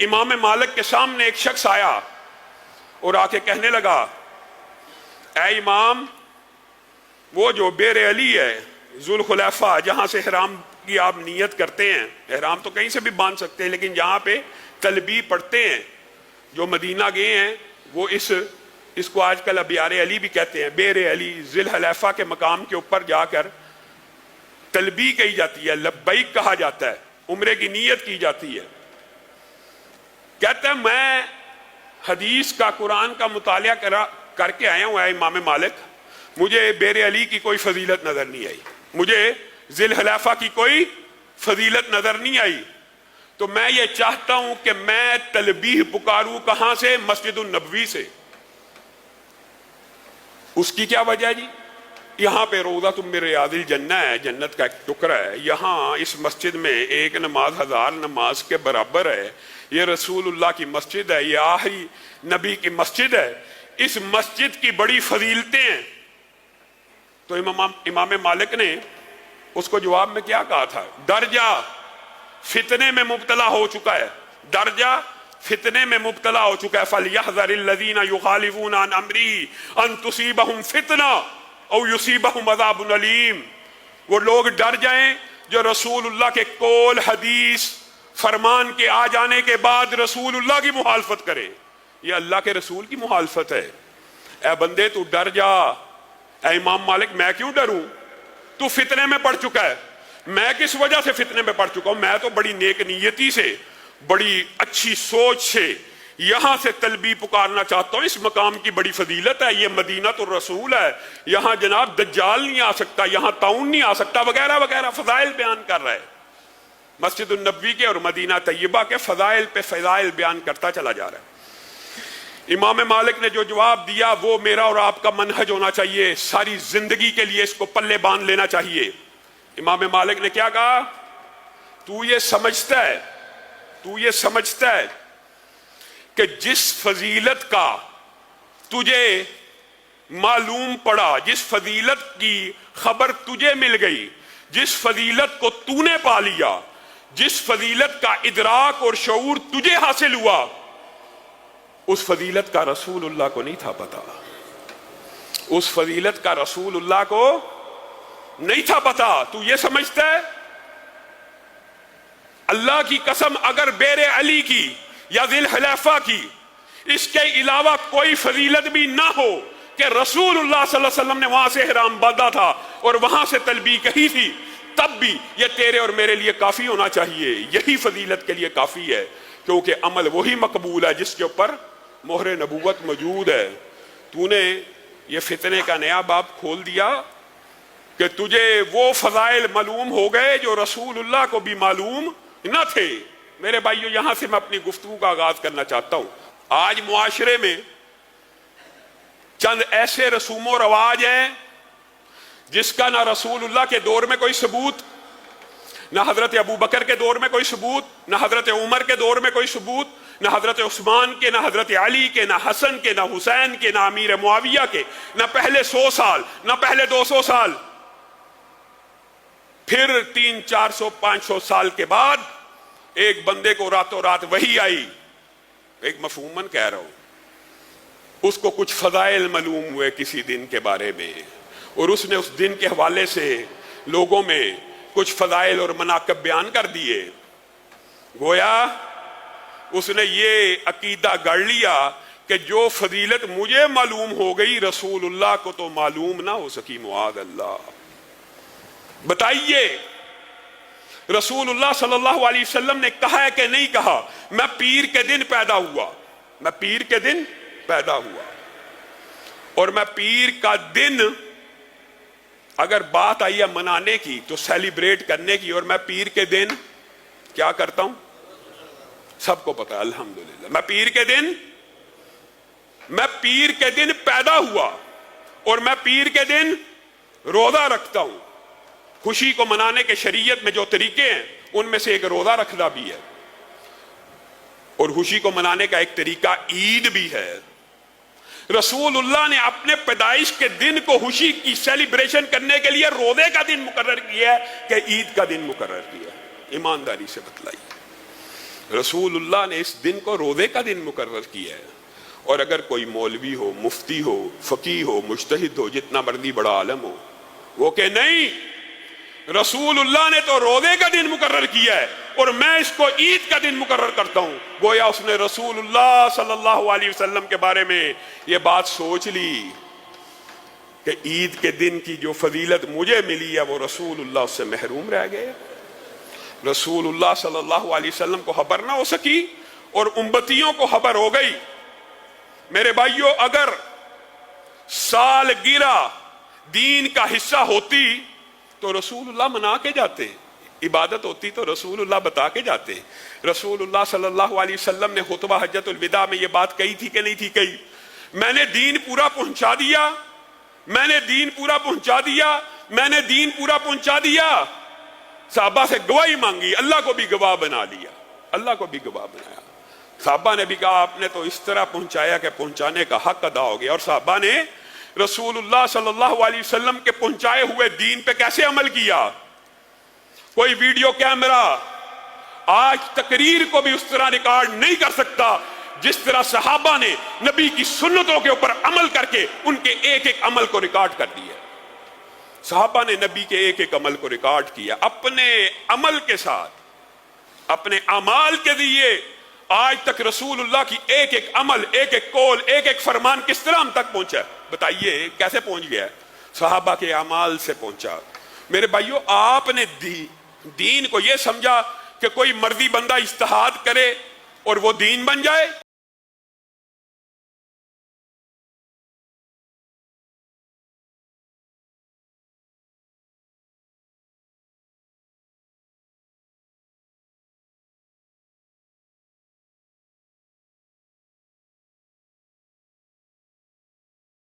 امام مالک کے سامنے ایک شخص آیا اور آ کے کہنے لگا، اے امام، وہ جو بیر علی ہے ذوالخلیفہ، جہاں سے احرام کی آپ نیت کرتے ہیں، احرام تو کہیں سے بھی باندھ سکتے ہیں لیکن جہاں پہ تلبیہ پڑھتے ہیں، جو مدینہ گئے ہیں وہ اس کو آج کل ابیار علی بھی کہتے ہیں، بیر علی ذوالخلیفہ کے مقام کے اوپر جا کر تلبیہ کہی جاتی ہے، لبیک کہا جاتا ہے، عمرے کی نیت کی جاتی ہے۔ کہتا ہے میں حدیث کا، قرآن کا مطالعہ کر کے آیا ہوں اے امام مالک، مجھے بیر علی کی کوئی فضیلت نظر نہیں آئی، مجھے ذوالخلیفہ کی کوئی فضیلت نظر نہیں آئی، تو میں یہ چاہتا ہوں کہ میں تلبیہ پکاروں کہاں سے؟ مسجد النبوی سے۔ اس کی کیا وجہ جی؟ یہاں پہ روضہ من ریاض الجنہ ہے، جنت کا ایک ٹکڑا ہے، یہاں اس مسجد میں ایک نماز 1000 نماز کے برابر ہے، یہ رسول اللہ کی مسجد ہے، یہ آخری نبی کی مسجد ہے، اس مسجد کی بڑی فضیلتیں ہیں۔ تو امام مالک نے اس کو جواب میں کیا کہا تھا؟ درجہ فتنے میں مبتلا ہو چکا ہے، درجہ فتنے میں مبتلا ہو چکا ہے، فَلْيَحْذَرِ الَّذِينَ يُخَالِفُونَ عَنْ أَمْرِهِ أَن تُصِيبَهُمْ فِتْنَةٌ أَوْ يُصِيبَهُمْ عَذَابٌ أَلِيمٌ۔ وہ لوگ ڈر جائیں جو رسول اللہ کے قول، حدیث، فرمان کے آ جانے کے بعد رسول اللہ کی مخالفت کرے۔ یہ اللہ کے رسول کی مخالفت ہے۔ اے بندے تو ڈر جا۔ اے امام مالک میں کیوں ڈروں؟ تو فتنے میں پڑ چکا ہے۔ میں کس وجہ سے فتنے میں پڑ چکا ہوں؟ میں تو بڑی نیک نیتی سے، بڑی اچھی سوچ سے یہاں سے تلبیہ پکارنا چاہتا ہوں، اس مقام کی بڑی فضیلت ہے، یہ مدینہ الرسول ہے، یہاں جناب دجال نہیں آ سکتا، یہاں طاعون نہیں آ سکتا، وغیرہ وغیرہ فضائل بیان کر رہا ہے۔ مسجد النبوی کے اور مدینہ طیبہ کے فضائل پہ فضائل بیان کرتا چلا جا رہا ہے۔ امام مالک نے جو جواب دیا وہ میرا اور آپ کا منہج ہونا چاہیے، ساری زندگی کے لیے اس کو پلے باندھ لینا چاہیے۔ امام مالک نے کیا کہا؟ تو یہ سمجھتا ہے کہ جس فضیلت کا تجھے معلوم پڑا، جس فضیلت کی خبر تجھے مل گئی، جس فضیلت کو تو نے پا لیا، جس فضیلت کا ادراک اور شعور تجھے حاصل ہوا، اس فضیلت کا رسول اللہ کو نہیں تھا پتا، اس فضیلت کا رسول اللہ کو نہیں تھا پتا۔ تو یہ سمجھتا ہے؟ اللہ کی قسم اگر بیر علی کی یا ذوالخلیفہ کی اس کے علاوہ کوئی فضیلت بھی نہ ہو کہ رسول اللہ صلی اللہ علیہ وسلم نے وہاں سے احرام باندھا تھا اور وہاں سے تلبیہ کہی تھی، تب بھی یہ تیرے اور میرے لیے کافی ہونا چاہیے، یہی فضیلت کے لیے کافی ہے، کیونکہ عمل وہی مقبول ہے جس کے اوپر مہر نبوت موجود ہے۔ تو نے یہ فتنے کا نیا باب کھول دیا کہ تجھے وہ فضائل معلوم ہو گئے جو رسول اللہ کو بھی معلوم نہ تھے۔ میرے بھائیو، یہاں سے میں اپنی گفتگو کا آغاز کرنا چاہتا ہوں۔ آج معاشرے میں چند ایسے رسوم و رواج ہیں جس کا نہ رسول اللہ کے دور میں کوئی ثبوت، نہ حضرت ابو بکر کے دور میں کوئی ثبوت، نہ حضرت عمر کے دور میں کوئی ثبوت، نہ حضرت عثمان کے، نہ حضرت علی کے، نہ حسن کے، نہ حسین کے، نہ امیر معاویہ کے، نہ پہلے 100 سال، نہ پہلے 200 سال۔ پھر 300، 400، 500 سال کے بعد ایک بندے کو راتوں رات وحی آئی، ایک مفہوماً کہہ رہا ہوں، اس کو کچھ فضائل معلوم ہوئے کسی دن کے بارے میں، اور اس نے اس دن کے حوالے سے لوگوں میں کچھ فضائل اور مناقب بیان کر دیے۔ گویا اس نے یہ عقیدہ گڑھ لیا کہ جو فضیلت مجھے معلوم ہو گئی رسول اللہ کو تو معلوم نہ ہو سکی، معاذ اللہ۔ بتائیے رسول اللہ صلی اللہ علیہ وسلم نے کہا ہے کہ نہیں کہا میں پیر کے دن پیدا ہوا، میں پیر کے دن پیدا ہوا، اور میں پیر کا دن، اگر بات آئی ہے منانے کی تو سیلیبریٹ کرنے کی، اور میں پیر کے دن کیا کرتا ہوں سب کو پتا ہے الحمدللہ۔ میں پیر کے دن پیدا ہوا اور میں پیر کے دن روزہ رکھتا ہوں۔ خوشی کو منانے کے شریعت میں جو طریقے ہیں ان میں سے ایک روزہ رکھنا بھی ہے، اور خوشی کو منانے کا ایک طریقہ عید بھی ہے۔ رسول اللہ نے اپنے پیدائش کے دن کو خوشی کی سیلیبریشن کرنے کے لیے روزے کا دن مقرر کیا ہے کہ عید کا دن مقرر کیا ہے؟ ایمانداری سے بتلائیے۔ رسول اللہ نے اس دن کو روزے کا دن مقرر کیا ہے. اور اگر کوئی مولوی ہو، مفتی ہو، فقی ہو، مجتہد ہو، جتنا مرضی بڑا عالم ہو، وہ کہ نہیں رسول اللہ نے تو روزے کا دن مقرر کیا ہے اور میں اس کو عید کا دن مقرر کرتا ہوں، گویا اس نے رسول اللہ صلی اللہ علیہ وسلم کے بارے میں یہ بات سوچ لی کہ عید کے دن کی جو فضیلت مجھے ملی ہے وہ رسول اللہ اس سے محروم رہ گئے. رسول اللہ صلی اللہ علیہ وسلم کو خبر نہ ہو سکی اور امتیوں کو خبر ہو گئی. میرے بھائیوں، اگر سالگرہ دین کا حصہ ہوتی تو رسول اللہ منا کے جاتے، عبادت ہوتی تو رسول اللہ بتا کے جاتے. رسول اللہ صلی اللہ علیہ وسلم نے خطبہ حجۃ الوداع میں یہ بات کہی تھی کہ نہیں تھی کہی؟ میں نے دین پورا پہنچا دیا، میں نے دین پورا پہنچا دیا، میں نے دین پورا پہنچا دیا. صحابہ سے گواہی مانگی، اللہ کو بھی گواہ بنا لیا، اللہ کو بھی گواہ بنایا. صحابہ نے بھی کہا آپ نے تو اس طرح پہنچایا کہ پہنچانے کا حق ادا ہو گیا. اور صحابہ نے رسول اللہ صلی اللہ علیہ وسلم کے پہنچائے ہوئے دین پہ کیسے عمل کیا؟ کوئی ویڈیو کیمرہ آج تقریر کو بھی اس طرح ریکارڈ نہیں کر سکتا جس طرح صحابہ نے نبی کی سنتوں کے اوپر عمل کر کے ان کے ایک ایک عمل کو ریکارڈ کر دیا. صحابہ نے نبی کے ایک ایک عمل کو ریکارڈ کیا، اپنے عمل کے ساتھ، اپنے اعمال کے ذریعے آج تک رسول اللہ کی ایک ایک عمل، ایک ایک قول، ایک ایک فرمان کس طرح ہم تک پہنچا؟ بتائیے کیسے پہنچ گیا؟ صحابہ کے اعمال سے پہنچا. میرے بھائیوں، آپ نے دین کو یہ سمجھا کہ کوئی مرضی بندہ اجتہاد کرے اور وہ دین بن جائے؟